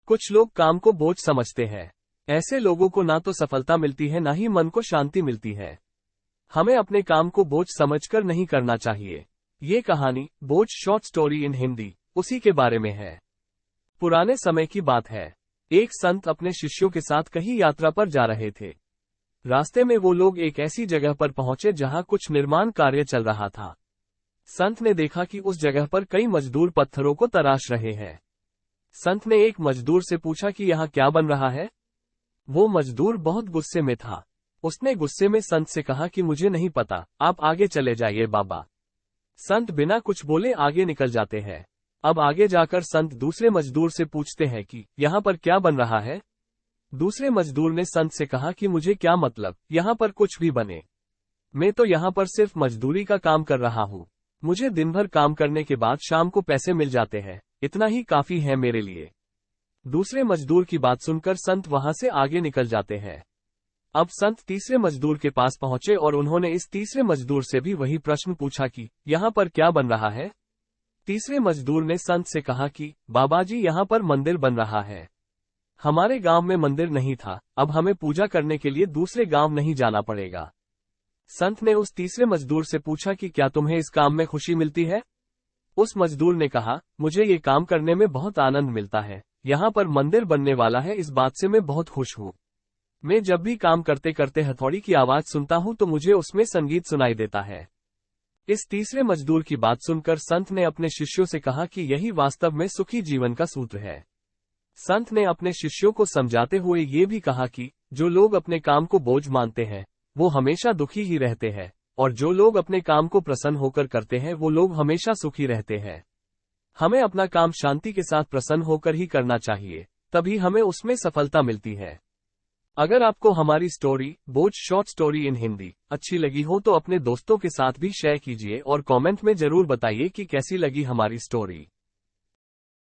कुछ लोग काम को बोझ समझते हैं। ऐसे लोगों को ना तो सफलता मिलती है, ना ही मन को शांति मिलती है। हमें अपने काम को बोझ समझकर नहीं करना चाहिए। ये कहानी बोझ शॉर्ट स्टोरी इन हिंदी उसी के बारे में है। पुराने समय की बात है। एक संत अपने शिष्यों के साथ कहीं यात्रा पर जा रहे थे। रास्ते में वो लोग एक ऐसी जगह पर पहुंचे जहां कुछ निर्माण कार्य चल रहा था। संत ने देखा कि उस जगह पर कई मजदूर पत्थरों को तराश रहे हैं। संत ने एक मजदूर से पूछा कि यहाँ क्या बन रहा है। वो मजदूर बहुत गुस्से में था। उसने गुस्से में संत से कहा कि मुझे नहीं पता, आप आगे चले जाइए बाबा। संत बिना कुछ बोले आगे निकल जाते हैं। अब आगे जाकर संत दूसरे मजदूर से पूछते हैं कि यहाँ पर क्या बन रहा है। दूसरे मजदूर ने संत से कहा कि मुझे क्या मतलब, यहाँ पर कुछ भी बने, मैं तो यहाँ पर सिर्फ मजदूरी का काम कर रहा हूँ। मुझे दिन भर काम करने के बाद शाम को पैसे मिल जाते हैं, इतना ही काफी है मेरे लिए। दूसरे मजदूर की बात सुनकर संत वहां से आगे निकल जाते हैं। अब संत तीसरे मजदूर के पास पहुंचे और उन्होंने इस तीसरे मजदूर से भी वही प्रश्न पूछा कि यहाँ पर क्या बन रहा है। तीसरे मजदूर ने संत से कहा कि बाबा जी, यहाँ पर मंदिर बन रहा है। हमारे गांव में मंदिर नहीं था, अब हमें पूजा करने के लिए दूसरे गांव नहीं जाना पड़ेगा। संत ने उस तीसरे मजदूर से पूछा कि क्या तुम्हें इस काम में खुशी मिलती है। उस मजदूर ने कहा, मुझे ये काम करने में बहुत आनंद मिलता है। यहाँ पर मंदिर बनने वाला है, इस बात से मैं बहुत खुश हूँ। मैं जब भी काम करते करते हथौड़ी की आवाज सुनता हूँ तो मुझे उसमें संगीत सुनाई देता है। इस तीसरे मजदूर की बात सुनकर संत ने अपने शिष्यों से कहा कि यही वास्तव में सुखी जीवन का सूत्र है। संत ने अपने शिष्यों को समझाते हुए ये भी कहा कि जो लोग अपने काम को बोझ मानते हैं वो हमेशा दुखी ही रहते हैं, और जो लोग अपने काम को प्रसन्न होकर करते हैं वो लोग हमेशा सुखी रहते हैं। हमें अपना काम शांति के साथ प्रसन्न होकर ही करना चाहिए, तभी हमें उसमें सफलता मिलती है। अगर आपको हमारी स्टोरी बोझ शॉर्ट स्टोरी इन हिंदी अच्छी लगी हो तो अपने दोस्तों के साथ भी शेयर कीजिए और कमेंट में जरूर बताइए कि कैसी लगी हमारी स्टोरी।